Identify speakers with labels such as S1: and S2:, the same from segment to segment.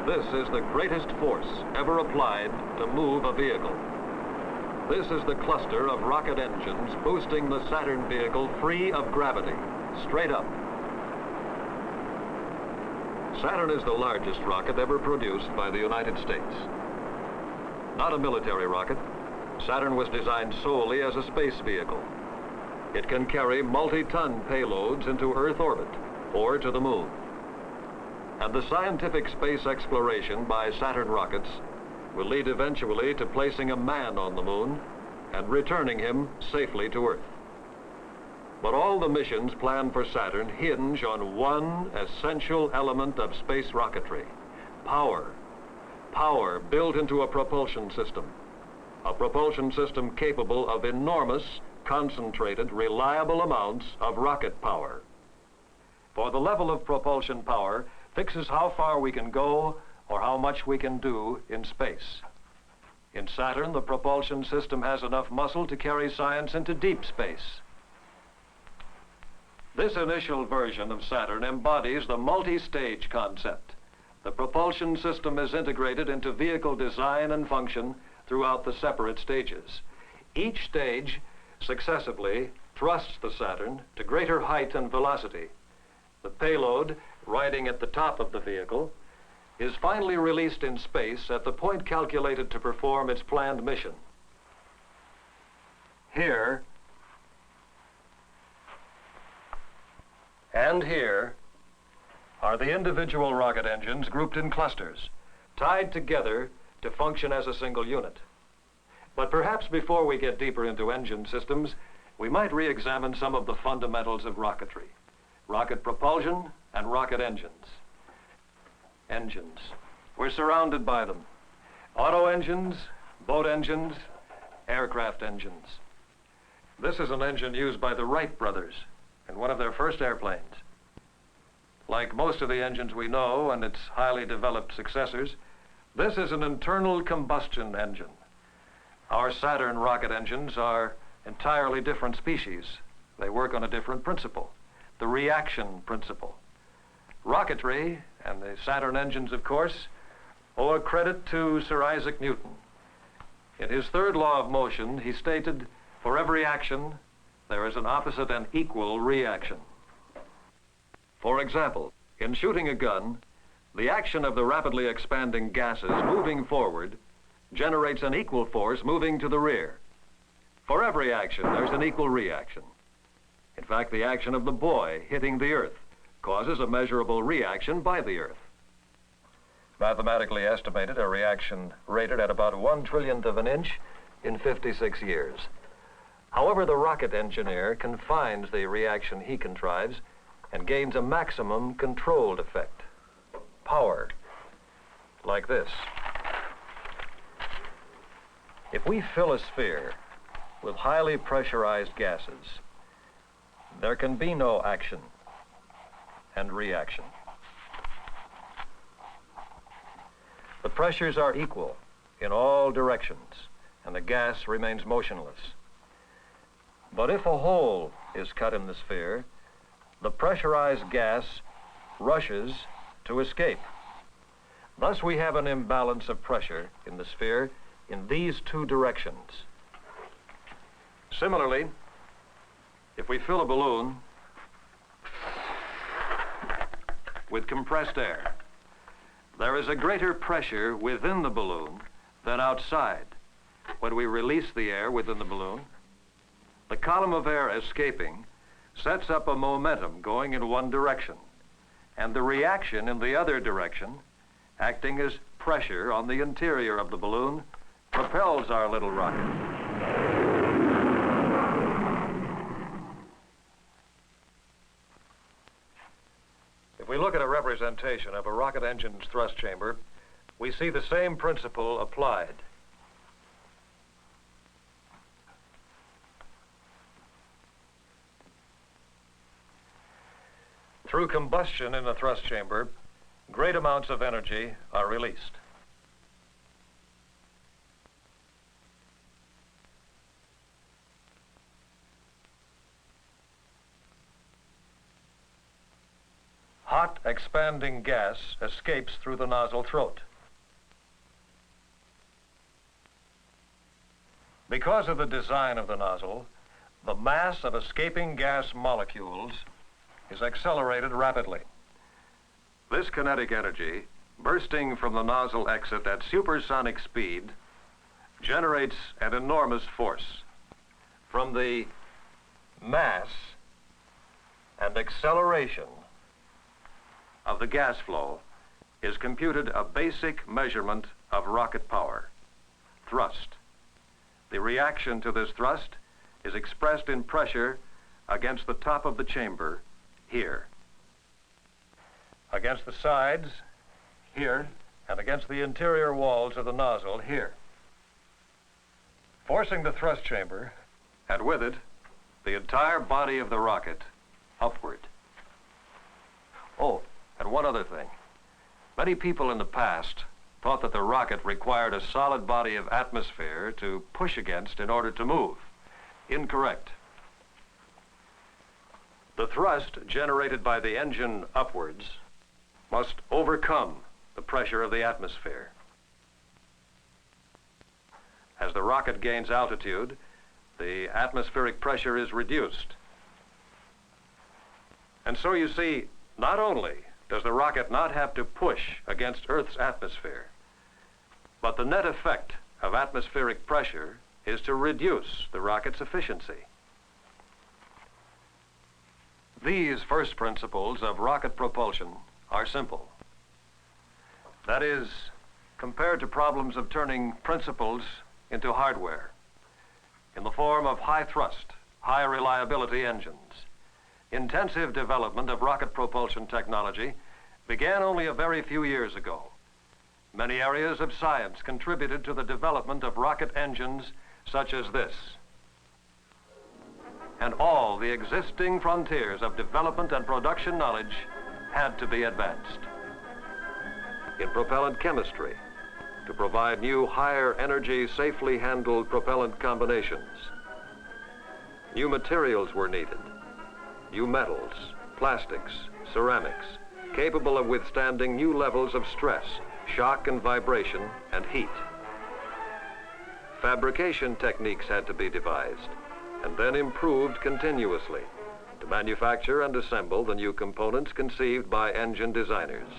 S1: This is the greatest force ever applied to move a vehicle. This is the cluster of rocket engines boosting the Saturn vehicle free of gravity, straight up. Saturn is the largest rocket ever produced by the United States. Not a military rocket, Saturn was designed solely as a space vehicle. It can carry multi-ton payloads into Earth orbit or to the moon. And the scientific space exploration by Saturn rockets will lead eventually to placing a man on the moon and returning him safely to Earth. But all the missions planned for Saturn hinge on one essential element of space rocketry: power. Power built into a propulsion system. A propulsion system capable of enormous, concentrated, reliable amounts of rocket power. For the level of propulsion power fixes how far we can go or how much we can do in space. In Saturn, the propulsion system has enough muscle to carry science into deep space. This initial version of Saturn embodies the multi-stage concept. The propulsion system is integrated into vehicle design and function throughout the separate stages. Each stage successively thrusts the Saturn to greater height and velocity. The payload, riding at the top of the vehicle, is finally released in space at the point calculated to perform its planned mission. Here and here are the individual rocket engines grouped in clusters, tied together to function as a single unit. But perhaps before we get deeper into engine systems, we might re-examine some of the fundamentals of rocketry: rocket propulsion and rocket engines. Engines. We're surrounded by them. Auto engines, boat engines, aircraft engines. This is an engine used by the Wright brothers in one of their first airplanes. Like most of the engines we know and its highly developed successors, this is an internal combustion engine. Our Saturn rocket engines are entirely different species. They work on a different principle, the reaction principle. Rocketry, and the Saturn engines, of course, owe a credit to Sir Isaac Newton. In his third law of motion, he stated, "For every action, there is an opposite and equal reaction." For example, in shooting a gun, the action of the rapidly expanding gases moving forward generates an equal force moving to the rear. For every action, there's an equal reaction. In fact, the action of the boy hitting the earth causes a measurable reaction by the earth. Mathematically estimated, a reaction rated at about 1/1,000,000th of an inch in 56 years. However, the rocket engineer confines the reaction he contrives and gains a maximum controlled effect. Power, like this. If we fill a sphere with highly pressurized gases, there can be no action and reaction. The pressures are equal in all directions, and the gas remains motionless. But if a hole is cut in the sphere, the pressurized gas rushes to escape. Thus, we have an imbalance of pressure in the sphere in these two directions. Similarly, if we fill a balloon with compressed air, there is a greater pressure within the balloon than outside. When we release the air within the balloon, the column of air escaping sets up a momentum going in one direction, and the reaction in the other direction, acting as pressure on the interior of the balloon, propels our little rocket. If we look at a representation of a rocket engine's thrust chamber, we see the same principle applied. Through combustion in the thrust chamber, great amounts of energy are released. hot, expanding gas escapes through the nozzle throat. Because of the design of the nozzle, the mass of escaping gas molecules is accelerated rapidly. This kinetic energy, bursting from the nozzle exit at supersonic speed, generates an enormous force. From the mass and acceleration of the gas flow is computed a basic measurement of rocket power, thrust. The reaction to this thrust is expressed in pressure against the top of the chamber here, against the sides here, and against the interior walls of the nozzle here, forcing the thrust chamber, and with it, the entire body of the rocket upward. Oh, and one other thing. Many people in the past thought that the rocket required a solid body of atmosphere to push against in order to move. Incorrect. The thrust generated by the engine upwards must overcome the pressure of the atmosphere. As the rocket gains altitude, the atmospheric pressure is reduced. And so you see, not only does the rocket not have to push against Earth's atmosphere, but the net effect of atmospheric pressure is to reduce the rocket's efficiency. These first principles of rocket propulsion are simple. That is, compared to problems of turning principles into hardware in the form of high thrust, high reliability engines. Intensive development of rocket propulsion technology began only a very few years ago. Many areas of science contributed to the development of rocket engines such as this. And all the existing frontiers of development and production knowledge had to be advanced. In propellant chemistry, to provide new higher energy, safely handled propellant combinations. New materials were needed. New metals, plastics, ceramics, capable of withstanding new levels of stress, shock and vibration, and heat. Fabrication techniques had to be devised and then improved continuously to manufacture and assemble the new components conceived by engine designers.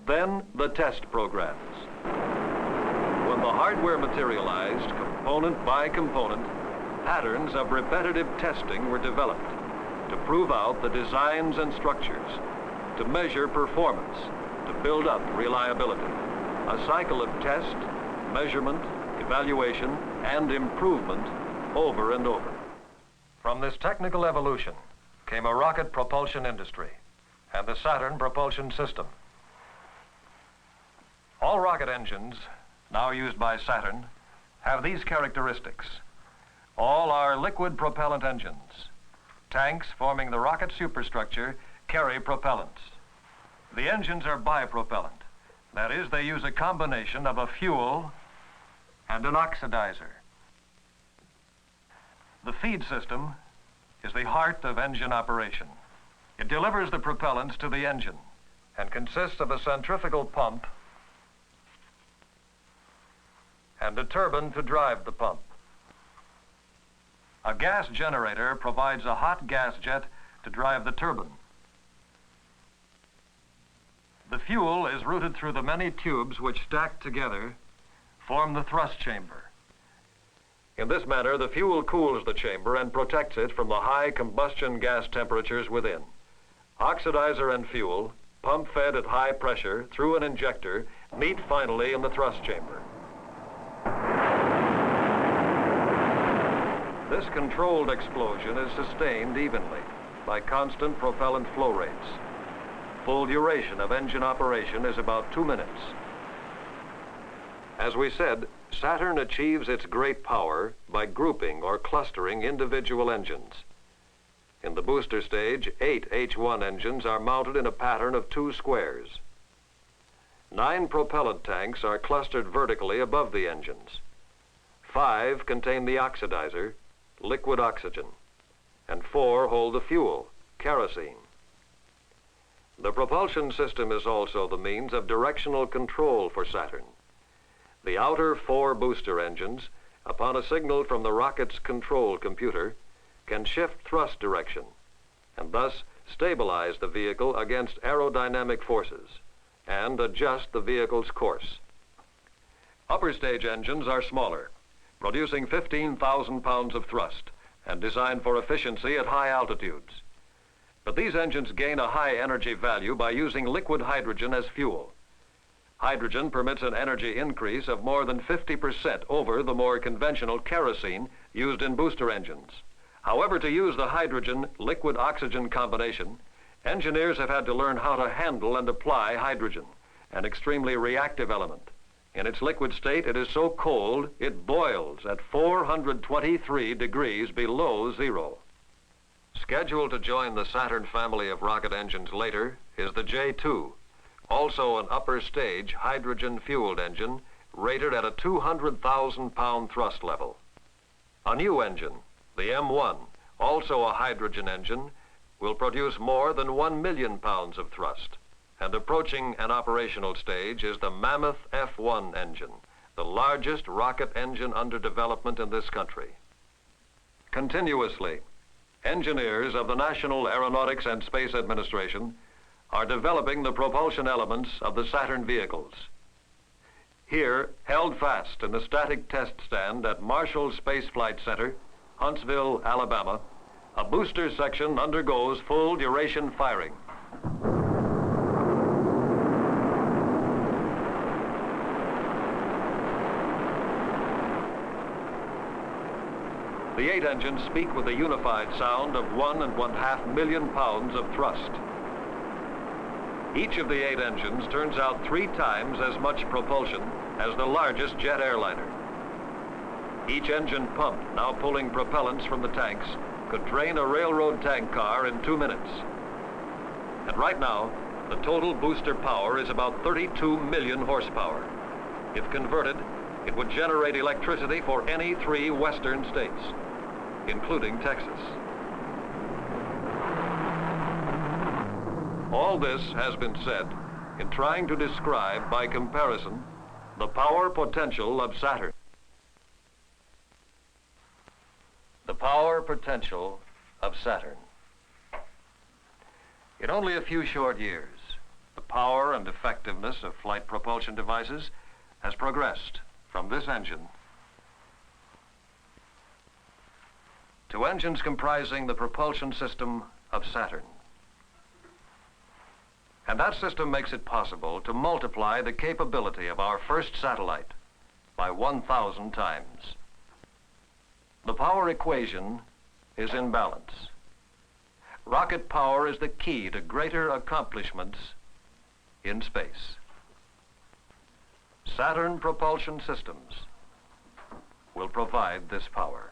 S1: Then the test programs. When the hardware materialized, component by component, patterns of repetitive testing were developed to prove out the designs and structures, to measure performance, to build up reliability. A cycle of test, measurement, evaluation, and improvement over and over. From this technical evolution came a rocket propulsion industry and the Saturn propulsion system. All rocket engines now used by Saturn have these characteristics. All are liquid propellant engines. Tanks forming the rocket superstructure carry propellants. The engines are bipropellant. That is, they use a combination of a fuel and an oxidizer. The feed system is the heart of engine operation. It delivers the propellants to the engine and consists of a centrifugal pump and a turbine to drive the pump. A gas generator provides a hot gas jet to drive the turbine. The fuel is routed through the many tubes which, stacked together, form the thrust chamber. In this manner, the fuel cools the chamber and protects it from the high combustion gas temperatures within. Oxidizer and fuel, pump-fed at high pressure through an injector, meet finally in the thrust chamber. This controlled explosion is sustained evenly by constant propellant flow rates. Full duration of engine operation is about 2 minutes. As we said, Saturn achieves its great power by grouping or clustering individual engines. In the booster stage, 8 H1 engines are mounted in a pattern of 2 squares. 9 propellant tanks are clustered vertically above the engines. 5 contain the oxidizer, liquid oxygen, and 4 hold the fuel, kerosene. The propulsion system is also the means of directional control for Saturn. The outer 4 booster engines, upon a signal from the rocket's control computer, can shift thrust direction and thus stabilize the vehicle against aerodynamic forces and adjust the vehicle's course. Upper stage engines are smaller, producing 15,000 pounds of thrust and designed for efficiency at high altitudes. But these engines gain a high energy value by using liquid hydrogen as fuel. Hydrogen permits an energy increase of more than 50% over the more conventional kerosene used in booster engines. However, to use the hydrogen liquid oxygen combination, engineers have had to learn how to handle and apply hydrogen, an extremely reactive element. In its liquid state, it is so cold, it boils at 423 degrees below zero. Scheduled to join the Saturn family of rocket engines later is the J2, also an upper stage hydrogen-fueled engine rated at a 200,000-pound thrust level. A new engine, the M1, also a hydrogen engine, will produce more than 1 million pounds of thrust. And approaching an operational stage is the Mammoth F1 engine, the largest rocket engine under development in this country. Continuously, engineers of the National Aeronautics and Space Administration are developing the propulsion elements of the Saturn vehicles. Here, held fast in the static test stand at Marshall Space Flight Center, Huntsville, Alabama, a booster section undergoes full duration firing. The 8 engines speak with a unified sound of 1.5 million pounds of thrust. Each of the 8 engines turns out 3 times as much propulsion as the largest jet airliner. Each engine pump, now pulling propellants from the tanks, could drain a railroad tank car in 2 minutes. And right now, the total booster power is about 32 million horsepower. If converted, it would generate electricity for any 3 western states, including Texas. All this has been said in trying to describe, by comparison, the power potential of Saturn. The power potential of Saturn. In only a few short years, the power and effectiveness of flight propulsion devices has progressed from this engine to engines comprising the propulsion system of Saturn. And that system makes it possible to multiply the capability of our first satellite by 1,000 times. The power equation is in balance. Rocket power is the key to greater accomplishments in space. Saturn propulsion systems will provide this power.